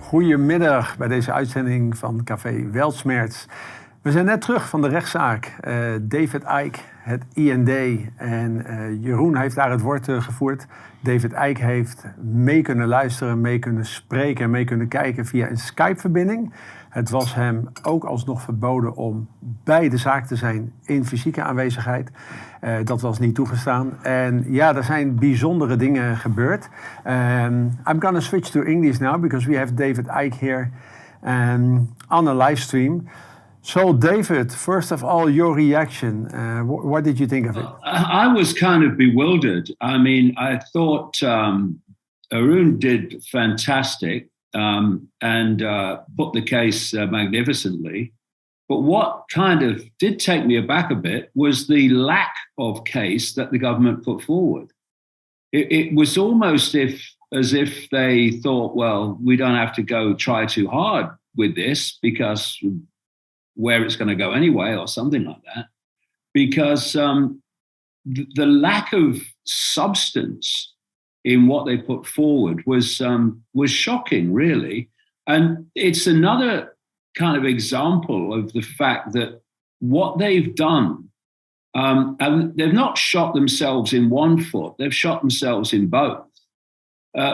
Goedemiddag bij deze uitzending van Café Weltschmerz. We zijn net terug van de rechtszaak David Icke, het IND. En Jeroen heeft daar het woord gevoerd. David Icke heeft mee kunnen luisteren, mee kunnen spreken en mee kunnen kijken via een Skype-verbinding. Het was hem ook alsnog verboden om bij de zaak te zijn in fysieke aanwezigheid. Dat was niet toegestaan. En ja, er zijn bijzondere dingen gebeurd. I'm gonna switch to English now because we have David Icke here on a live stream. So David, first of all, your reaction. What did you think of it? I was kind of bewildered. I mean, I thought Arun did fantastic. And put the case magnificently. But what kind of did take me aback a bit was the lack of case that the government put forward. It was almost as if they thought, well, we don't have to go try too hard with this because where it's going to go anyway or something like that. Because the lack of substance in what they put forward was shocking, really. And it's another kind of example of the fact that what they've done, and they've not shot themselves in one foot, they've shot themselves in both.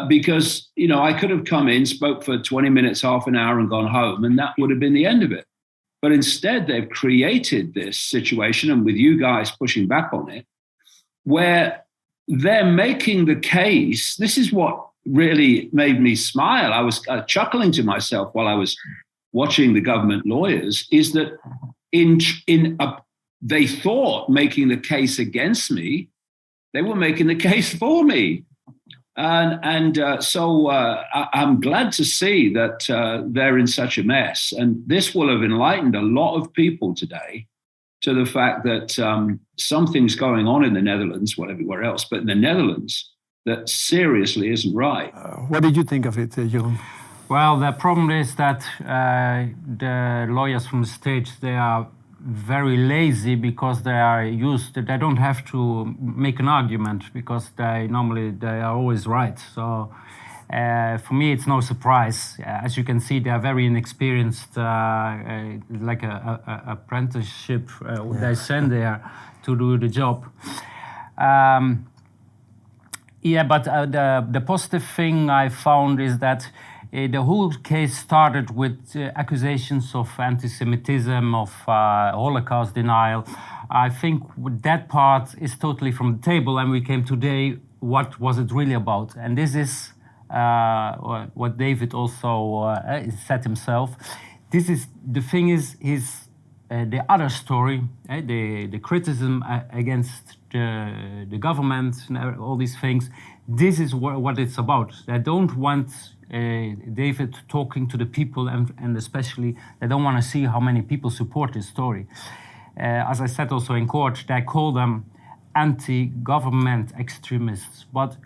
Because, you know, I could have come in, spoke for 20 minutes, half an hour and gone home, and that would have been the end of it. But instead, they've created this situation, and with you guys pushing back on it, where they're making the case. This is what really made me smile. I was chuckling to myself while I was watching the government lawyers, is that they thought making the case against me, they were making the case for me. So I'm glad to see that they're in such a mess. And this will have enlightened a lot of people today to the fact that something's going on in the Netherlands, well, everywhere else, but in the Netherlands, that seriously isn't right. What did you think of it, Jeroen? Well, the problem is that the lawyers from the state, they are very lazy because they don't have to make an argument because they are always right. So for me, it's no surprise. As you can see, they are very inexperienced, like a apprenticeship they send there to do the job. But the positive thing I found is that the whole case started with accusations of anti-Semitism, of Holocaust denial. I think that part is totally from the table, and we came today, what was it really about? And this is what David also said himself. The thing is the other story, the criticism against the government and all these things. This is what it's about. They don't want David talking to the people, and especially they don't want to see how many people support this story. As I said also in court, they call them anti-government extremists. But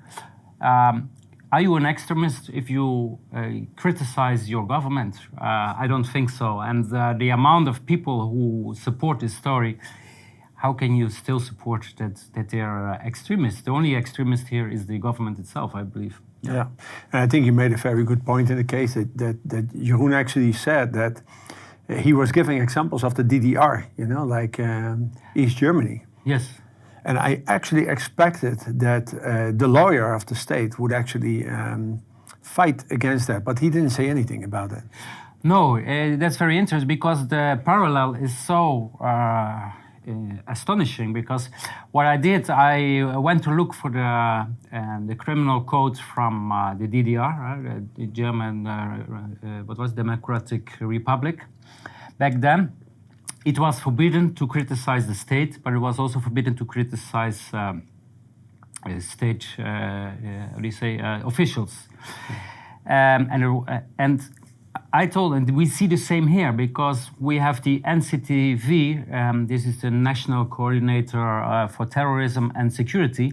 are you an extremist if you criticize your government? I don't think so. And the amount of people who support this story, how can you still support that they are extremists? The only extremist here is the government itself, I believe. Yeah, and I think you made a very good point in the case that Jeroen actually said that he was giving examples of the DDR, you know, like East Germany. Yes. And I actually expected that the lawyer of the state would actually fight against that, but he didn't say anything about it. No, that's very interesting because the parallel is so astonishing. Because what I did, I went to look for the criminal code from the DDR, the German, Democratic Republic. Back then, it was forbidden to criticize the state, but it was also forbidden to criticize state, officials. And I told them, we see the same here because we have the NCTV, this is the National Coordinator for Terrorism and Security.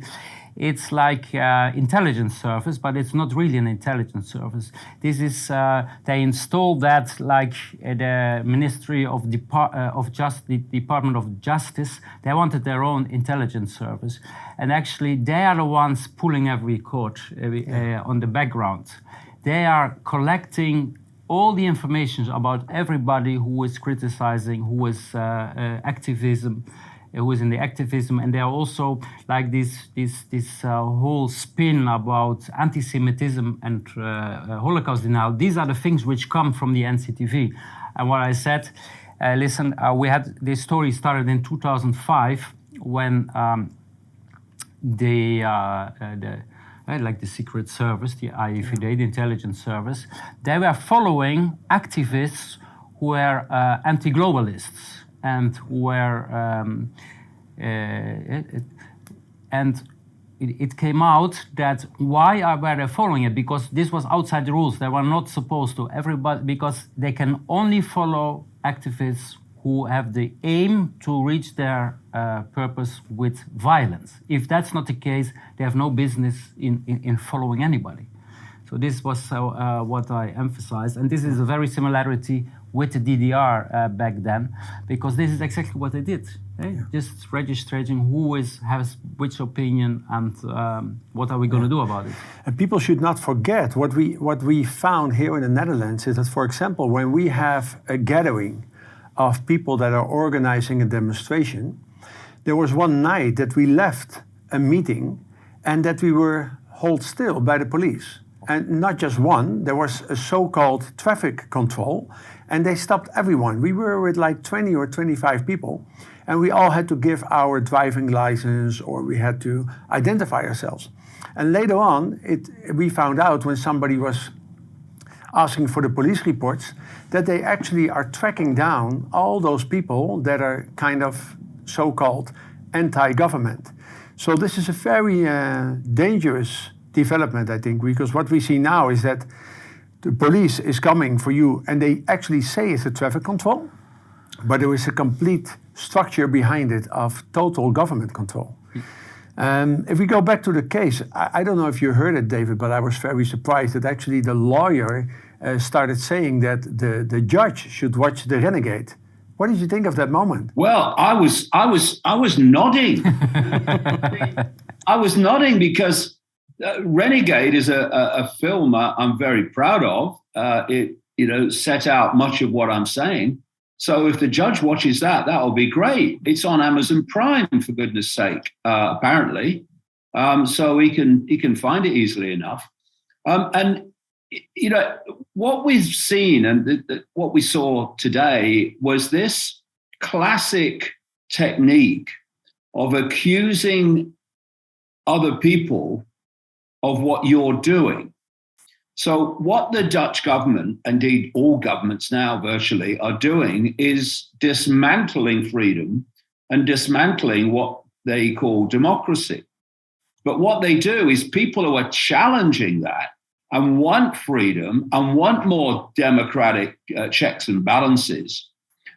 It's like intelligence service, but it's not really an intelligence service. This is they installed that like the Ministry of the Department of Justice. They wanted their own intelligence service, and actually they are the ones pulling every court on the background. They are collecting all the information about everybody who is criticizing, who is activism, who is in the activism, and there are also like this whole spin about anti-Semitism and Holocaust denial. These are the things which come from the NCTV. And what I said, listen, we had this story started in 2005 when like the Secret Service, the AIVD, the intelligence service, they were following activists who were anti-globalists and who were, it came out that why were they following it? Because this was outside the rules. They were not supposed to. Everybody, because they can only follow activists who have the aim to reach their purpose with violence. If that's not the case, they have no business in following anybody. So this was what I emphasized, and this is a very similarity with the DDR back then, because this is exactly what they did. Just registering who has which opinion and what are we going to do about it. And people should not forget what we found here in the Netherlands is that, for example, when we have a gathering of people that are organizing a demonstration, there was one night that we left a meeting and that we were held still by the police. And not just one, there was a so-called traffic control, and they stopped everyone. We were with like 20 or 25 people, and we all had to give our driving license, or we had to identify ourselves. And later on, we found out when somebody was asking for the police reports that they actually are tracking down all those people that are kind of so-called anti-government. So this is a very dangerous development, I think, because what we see now is that the police is coming for you and they actually say it's a traffic control, but there is a complete structure behind it of total government control. If we go back to the case, I don't know if you heard it, David, but I was very surprised that actually the lawyer started saying that the judge should watch The Renegade. What did you think of that moment? Well, I was nodding. I was nodding because Renegade is a film I'm very proud of. It set out much of what I'm saying. So if the judge watches that will be great. It's on Amazon Prime, for goodness sake, apparently. So he can find it easily enough. And what we've seen and what we saw today was this classic technique of accusing other people of what you're doing. So what the Dutch government, indeed all governments now virtually, are doing is dismantling freedom and dismantling what they call democracy. But what they do is people who are challenging that and want freedom and want more democratic checks and balances,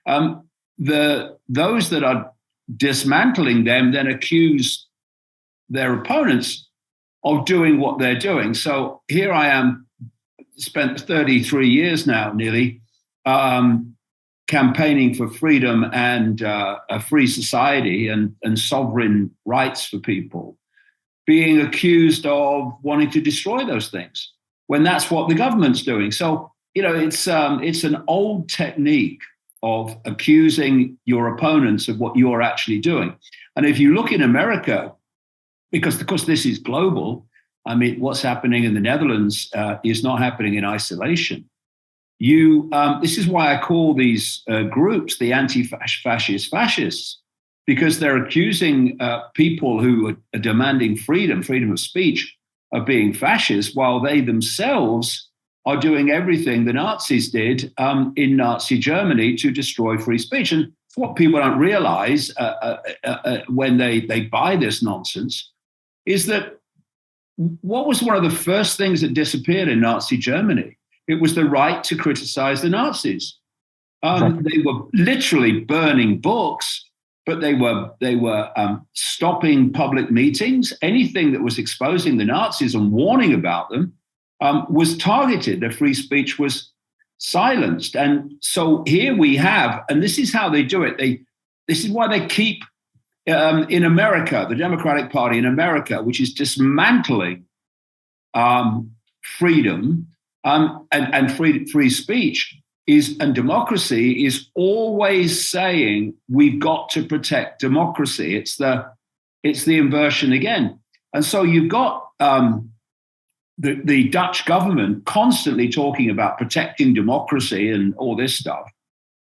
those that are dismantling them then accuse their opponents of doing what they're doing. So here I am, spent 33 years now nearly, campaigning for freedom and a free society and sovereign rights for people, being accused of wanting to destroy those things when that's what the government's doing. So, it's an old technique of accusing your opponents of what you're actually doing. And if you look in America, because of course this is global, I mean, what's happening in the Netherlands is not happening in isolation. This is why I call these groups the anti-fascist fascists, because they're accusing people who are demanding freedom of speech, of being fascists, while they themselves are doing everything the Nazis did in Nazi Germany to destroy free speech. And what people don't realize when they buy this nonsense is that what was one of the first things that disappeared in Nazi Germany? It was the right to criticize the Nazis. They were literally burning books, but they were stopping public meetings. Anything that was exposing the Nazis and warning about them was targeted. Their free speech was silenced. And so here we have, and this is how they do it. This is why they keep in America, the Democratic Party in America, which is dismantling freedom And free speech and democracy is always saying we've got to protect democracy. It's the inversion again. And so you've got the Dutch government constantly talking about protecting democracy and all this stuff,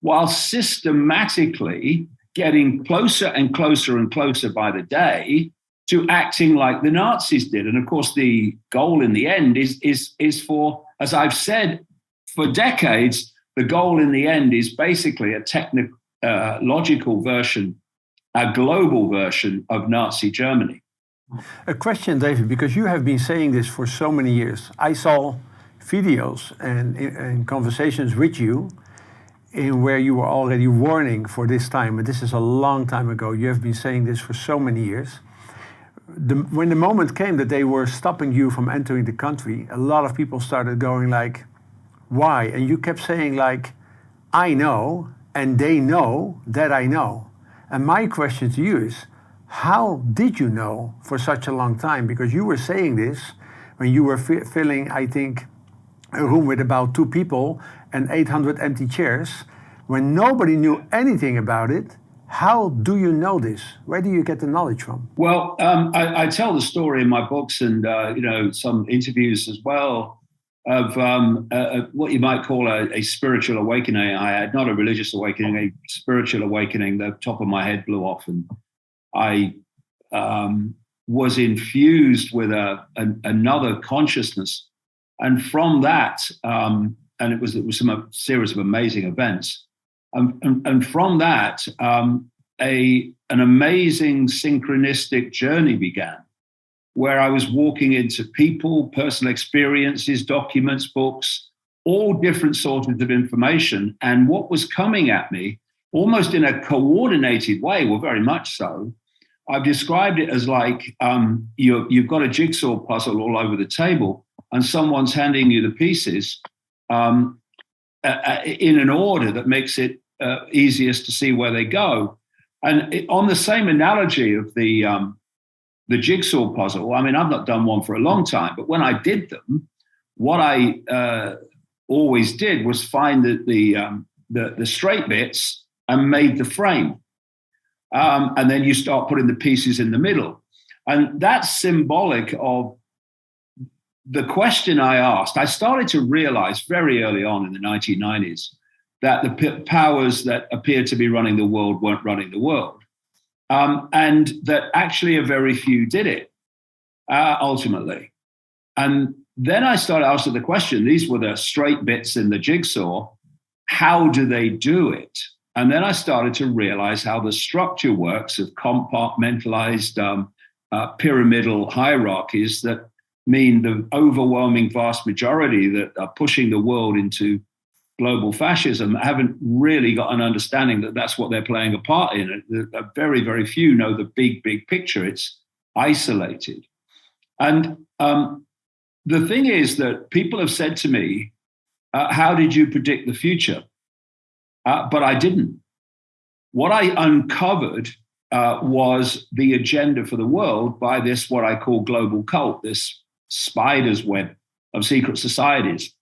while systematically getting closer and closer and closer by the day to acting like the Nazis did. And of course, the goal in the end is for, as I've said for decades, the goal in the end is basically a technological version, a global version of Nazi Germany. A question, David, because you have been saying this for so many years. I saw videos and conversations with you in where you were already warning for this time, and this is a long time ago. You have been saying this for so many years. When the moment came that they were stopping you from entering the country, a lot of people started going like, why? And you kept saying like, I know, and they know that I know. And my question to you is, how did you know for such a long time? Because you were saying this when you were filling, I think, a room with about 2 people and 800 empty chairs, when nobody knew anything about it. How do you know this? Where do you get the knowledge from? Well, I tell the story in my books and some interviews as well of what you might call a spiritual awakening. I had not a religious awakening, a spiritual awakening. The top of my head blew off, and I was infused with another consciousness, and from that, and it was a series of amazing events. And from that, an amazing synchronistic journey began, where I was walking into people, personal experiences, documents, books, all different sources of information. And what was coming at me, almost in a coordinated way, well, very much so, I've described it as like you've got a jigsaw puzzle all over the table, and someone's handing you the pieces in an order that makes it easiest to see where they go. And on the same analogy of the jigsaw puzzle, I mean, I've not done one for a long time, but when I did them, what I always did was find the straight bits and made the frame. And then you start putting the pieces in the middle. And that's symbolic of the question I asked. I started to realize very early on in the 1990s that the powers that appeared to be running the world weren't running the world. And that actually a very few did it, ultimately. And then I started asking the question, these were the straight bits in the jigsaw, how do they do it? And then I started to realize how the structure works of compartmentalized pyramidal hierarchies that mean the overwhelming vast majority that are pushing the world into global fascism haven't really got an understanding that that's what they're playing a part in. Very, very few know the big, big picture. It's isolated. And the thing is that people have said to me, how did you predict the future? But I didn't. What I uncovered was the agenda for the world by this, what I call global cult, this spider's web of secret societies,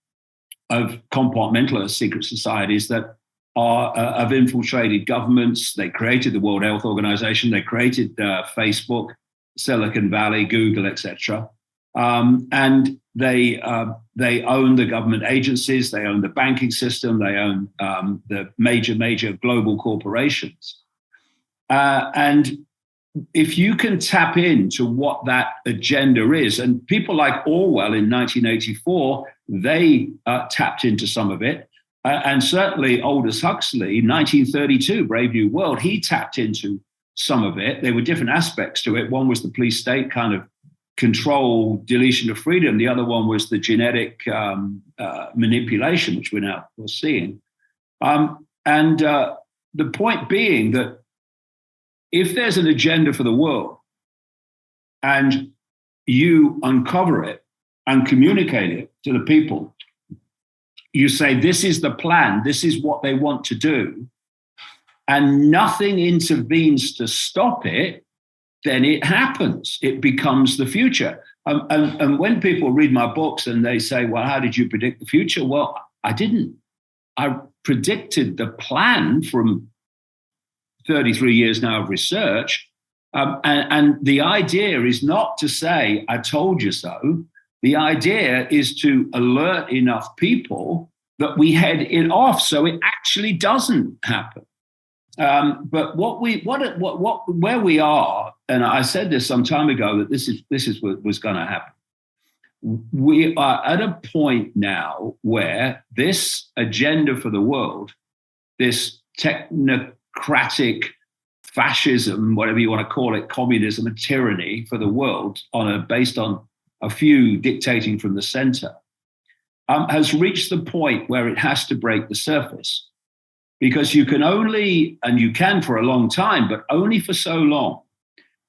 of compartmentalist secret societies that have infiltrated governments. They created the World Health Organization. They created Facebook, Silicon Valley, Google, etc. And they own the government agencies. They own the banking system. They own the major global corporations. And if you can tap into what that agenda is, and people like Orwell in 1984, they tapped into some of it. And certainly Aldous Huxley, 1932, Brave New World, he tapped into some of it. There were different aspects to it. One was the police state kind of control, deletion of freedom. The other one was the genetic manipulation, which we're now seeing. And the point being that if there's an agenda for the world and you uncover it and communicate it to the people, you say, this is the plan, this is what they want to do, and nothing intervenes to stop it, then it happens. It becomes the future. And when people read my books and they say, well, how did you predict the future? Well, I didn't. I predicted the plan from 33 years now of research. And the idea is not to say, I told you so. The idea is to alert enough people that we head it off so it actually doesn't happen. But where we are, and I said this some time ago, that this is what was going to happen. We are at a point now where this agenda for the world, this technocratic fascism, whatever you want to call it, communism and tyranny for the world, based on a few dictating from the center, has reached the point where it has to break the surface. Because you can only, and you can for a long time, but only for so long,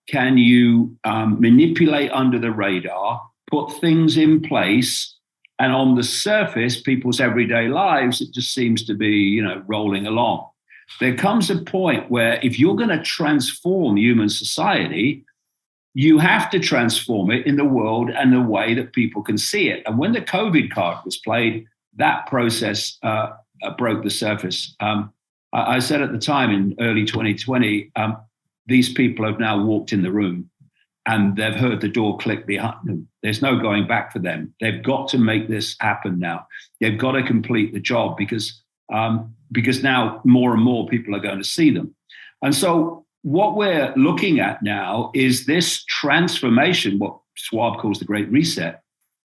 can you manipulate under the radar, put things in place, and on the surface, people's everyday lives, it just seems to be, rolling along. There comes a point where if you're going to transform human society, you have to transform it in the world and the way that people can see it. And when the COVID card was played, that process broke the surface. I said at the time in early 2020, these people have now walked in the room and they've heard the door click behind them. There's no going back for them. They've got to make this happen now. They've got to complete the job because now more and more people are going to see them. And so what we're looking at now is this transformation, what Schwab calls the Great Reset,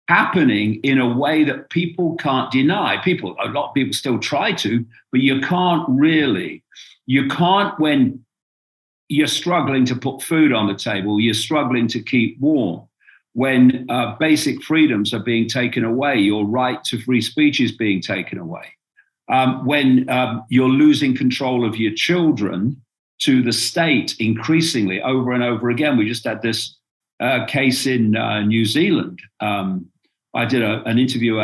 happening in a way that people can't deny. A lot of people still try to, but you can't really. You can't when you're struggling to put food on the table, you're struggling to keep warm, when basic freedoms are being taken away, your right to free speech is being taken away, when you're losing control of your children to the state increasingly over and over again. We just had this case in New Zealand. I did an interview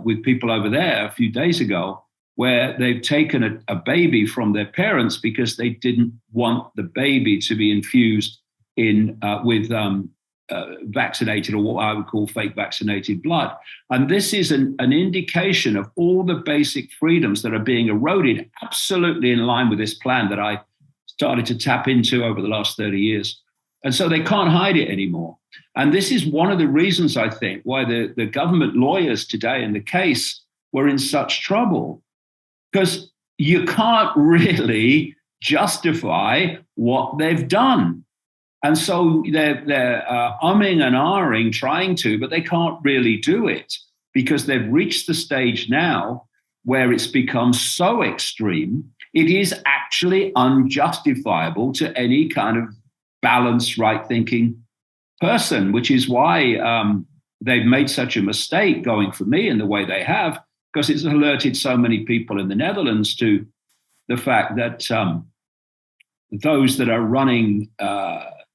with people over there a few days ago where they've taken a baby from their parents because they didn't want the baby to be infused with vaccinated, or what I would call fake vaccinated blood. And this is an indication of all the basic freedoms that are being eroded, absolutely in line with this plan that I started to tap into over the last 30 years. And so they can't hide it anymore. And this is one of the reasons, I think, why the government lawyers today in the case were in such trouble, because you can't really justify what they've done. And so they're umming and ahhing, trying to, but they can't really do it because they've reached the stage now where it's become so extreme, it is actually unjustifiable to any kind of balanced, right-thinking person, which is why they've made such a mistake going for me in the way they have, because it's alerted so many people in the Netherlands to the fact that those that are running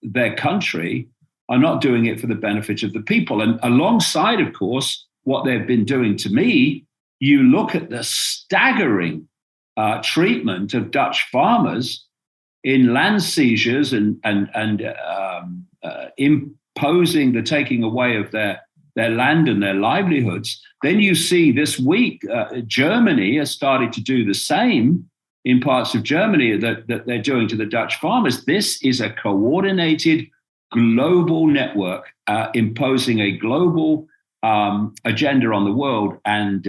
their country are not doing it for the benefit of the people. And alongside, of course, what they've been doing to me, you look at the staggering treatment of Dutch farmers in land seizures and imposing the taking away of their land and their livelihoods. Then you see this week, Germany has started to do the same in parts of Germany that they're doing to the Dutch farmers. This is a coordinated global network imposing a global agenda on the world, and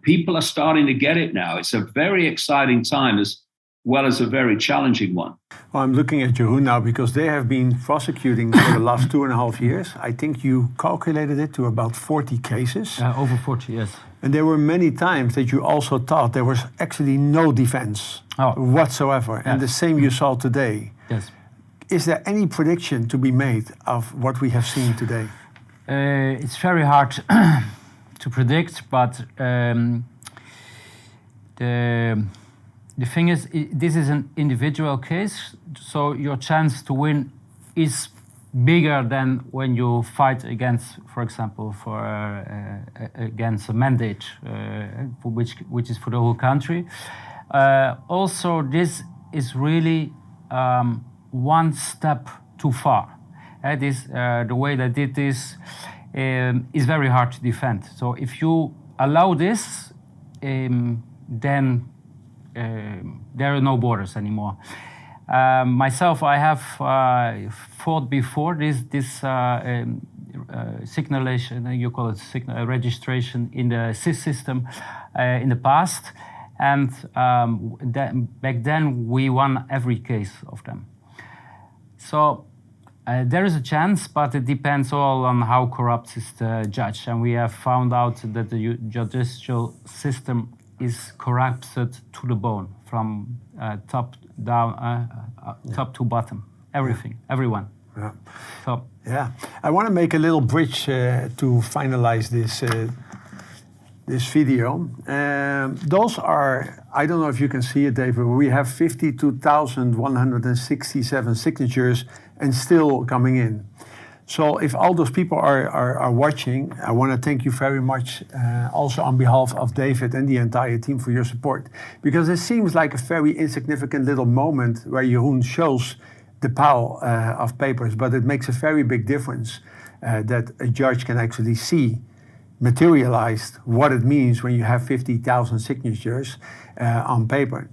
people are starting to get it now. It's a very exciting time as well as a very challenging one. Well, I'm looking at Jeroen now because they have been prosecuting for the last 2.5 years. I think you calculated it to about 40 cases. Over 40, yes. And there were many times that you also thought there was actually no defense whatsoever. Yes. And the same you saw today. Yes. Is there any prediction to be made of what we have seen today? It's very hard to predict, but the thing is, this is an individual case, so your chance to win is bigger than when you fight against, for example, against a mandate, which is for the whole country. Also, this is really one step too far. the way that it is very hard to defend. So if you allow this, then there are no borders anymore. Myself, I have fought before this signalation, you call it registration in the SIS system in the past, and back then we won every case of them. So there is a chance, but it depends all on how corrupt is the judge, and we have found out that the judicial system is corrupted to the bone, from top down, top to bottom, everything, everyone. Yeah. So, yeah, I want to make a little bridge to finalize this video. Those are, I don't know if you can see it, David, we have 52,167 signatures and still coming in. So if all those people are watching, I want to thank you very much also on behalf of David and the entire team for your support. Because it seems like a very insignificant little moment where Jeroen shows the pile of papers, but it makes a very big difference that a judge can actually see materialized what it means when you have 50,000 signatures on paper.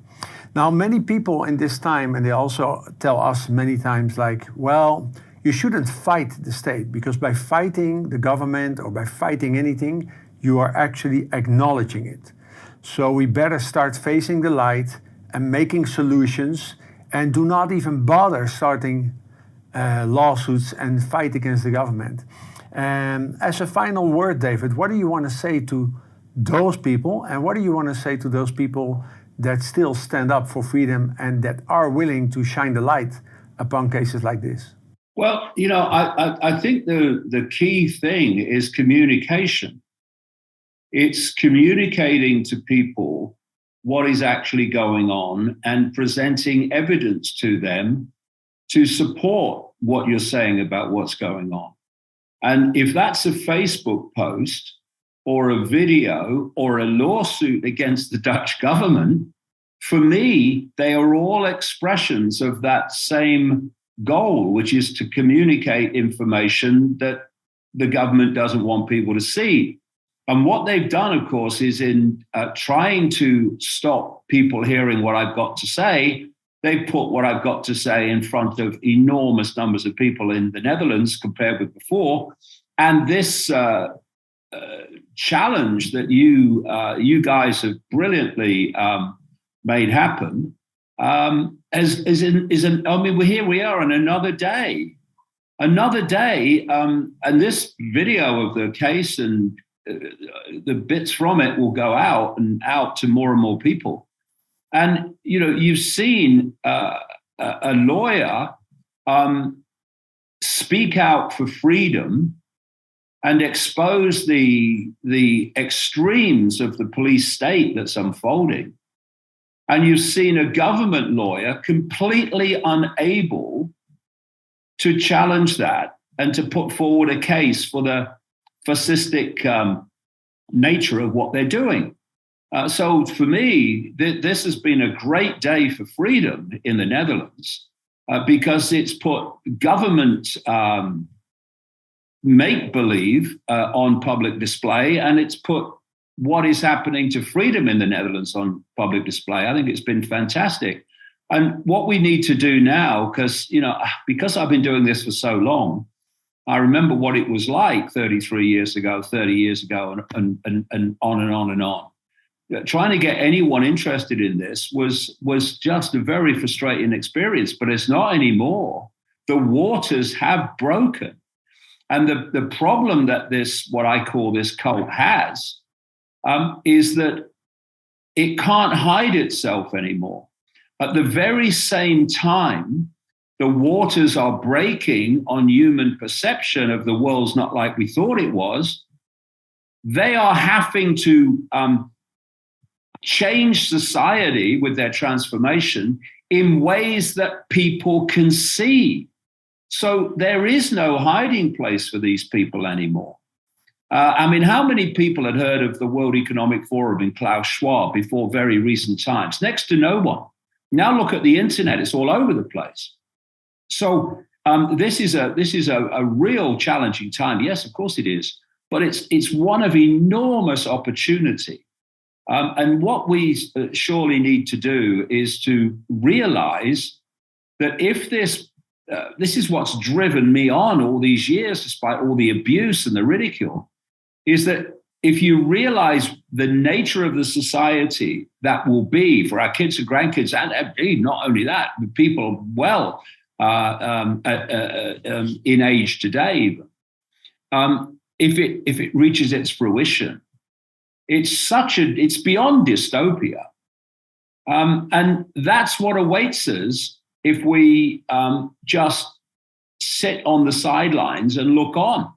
Now, many people in this time, and they also tell us many times, like, well, you shouldn't fight the state, because by fighting the government or by fighting anything, you are actually acknowledging it. So we better start facing the light and making solutions, and do not even bother starting lawsuits and fight against the government. And as a final word, David, what do you want to say to those people, and what do you want to say to those people that still stand up for freedom and that are willing to shine the light upon cases like this? Well, you know, I think the key thing is communication. It's communicating to people what is actually going on and presenting evidence to them to support what you're saying about what's going on. And if that's a Facebook post or a video or a lawsuit against the Dutch government, for me, they are all expressions of that same goal, which is to communicate information that the government doesn't want people to see. And what they've done, of course, is in trying to stop people hearing what I've got to say, they've put what I've got to say in front of enormous numbers of people in the Netherlands compared with before. And this challenge that you guys have brilliantly made happen I mean, here we are on another day, and this video of the case and the bits from it will go out to more and more people. And, you know, you've seen a lawyer speak out for freedom and expose the extremes of the police state that's unfolding. And you've seen a government lawyer completely unable to challenge that and to put forward a case for the fascistic nature of what they're doing. So for me, this has been a great day for freedom in the Netherlands because it's put government make-believe on public display, and it's put what is happening to freedom in the Netherlands on public display. I think it's been fantastic. And what we need to do now, because I've been doing this for so long, I remember what it was like 33 years ago, 30 years ago, and on and on and on. Trying to get anyone interested in this was just a very frustrating experience, but it's not anymore. The waters have broken. And the problem that what I call this cult has, is that it can't hide itself anymore. At the very same time, the waters are breaking on human perception of the world's not like we thought it was. They are having to change society with their transformation in ways that people can see. So there is no hiding place for these people anymore. I mean, how many people had heard of the World Economic Forum and Klaus Schwab before very recent times? Next to no one. Now look at the internet, it's all over the place. So This is a real challenging time. Yes, of course it is, but it's one of enormous opportunity. And what we surely need to do is to realize that if this is what's driven me on all these years, despite all the abuse and the ridicule, is that if you realize the nature of the society that will be for our kids and grandkids, and indeed not only that, but people well in age today, if it reaches its fruition, it's beyond dystopia, and that's what awaits us if we just sit on the sidelines and look on.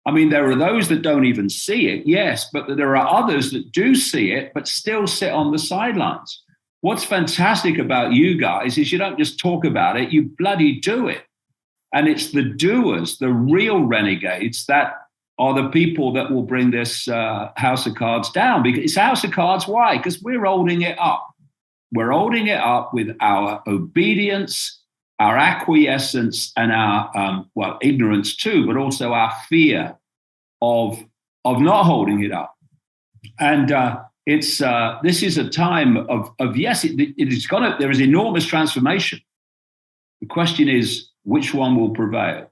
I mean, there are those that don't even see it, yes, but there are others that do see it, but still sit on the sidelines. What's fantastic about you guys is you don't just talk about it, you bloody do it. And it's the doers, the real renegades, that are the people that will bring this house of cards down. Because it's house of cards, why? Because we're holding it up. We're holding it up with our obedience, our acquiescence, and our, ignorance too, but also our fear of not holding it up. And this is a time of yes, there is enormous transformation. The question is, which one will prevail?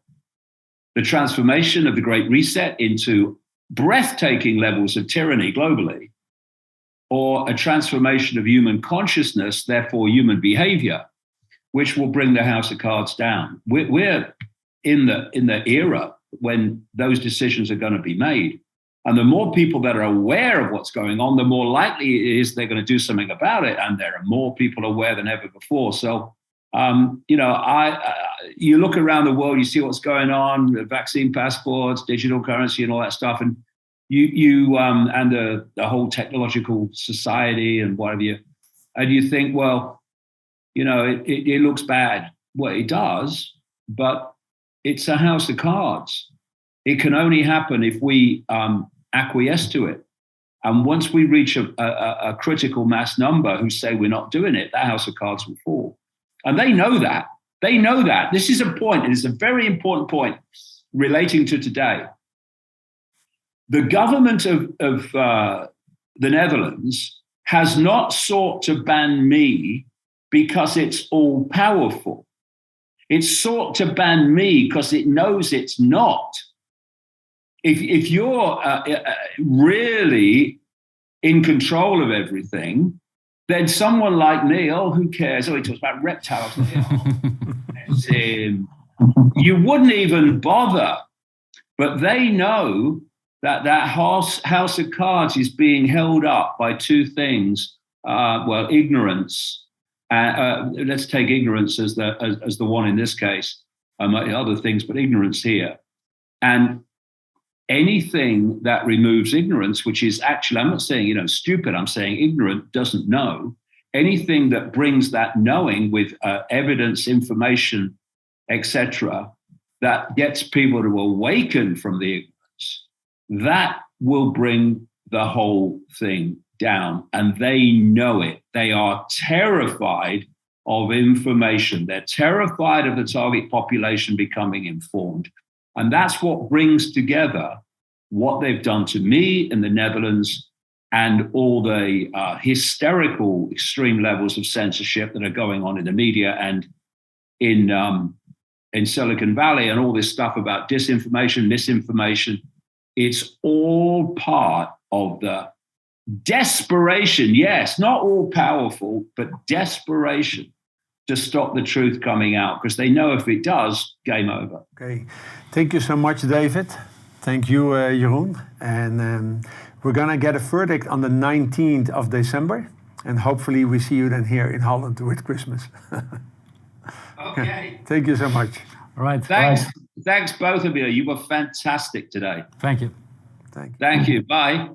The transformation of the Great Reset into breathtaking levels of tyranny globally, or a transformation of human consciousness, therefore human behavior, which will bring the house of cards down. We're in the era when those decisions are going to be made. And the more people that are aware of what's going on, the more likely it is they're going to do something about it. And there are more people aware than ever before. So, you look around the world, you see what's going on, the vaccine passports, digital currency and all that stuff. And and the whole technological society and whatever and you think, well, it looks bad. Well, it does, but it's a house of cards. It can only happen if we acquiesce to it. And once we reach a critical mass number who say we're not doing it, that house of cards will fall. And they know that. They know that. This is a point. It is a very important point relating to today. The government of the Netherlands has not sought to ban me because it's all powerful. It's sought to ban me because it knows it's not. If you're really in control of everything, then someone like me, who cares? He talks about reptiles. You wouldn't even bother. But they know that house of cards is being held up by two things. Ignorance. Let's take ignorance as the one in this case. Other things, but ignorance here. And anything that removes ignorance, which is actually, I'm not saying, stupid, I'm saying ignorant, doesn't know. Anything that brings that knowing with evidence, information, etc., that gets people to awaken from the ignorance, that will bring the whole thing down. And they know it. They are terrified of information. They're terrified of the target population becoming informed. And that's what brings together what they've done to me in the Netherlands and all the hysterical extreme levels of censorship that are going on in the media and in Silicon Valley, and all this stuff about disinformation, misinformation. It's all part of the desperation, yes, not all powerful, but desperation to stop the truth coming out, because they know if it does, game over. Okay, thank you so much, David. Thank you, Jeroen. And we're going to get a verdict on the 19th of December. And hopefully we see you then here in Holland with Christmas. Okay. Thank you so much. All right. Thanks. Thanks, both of you. You were fantastic today. Thank you. Thank you. Thank you. Bye.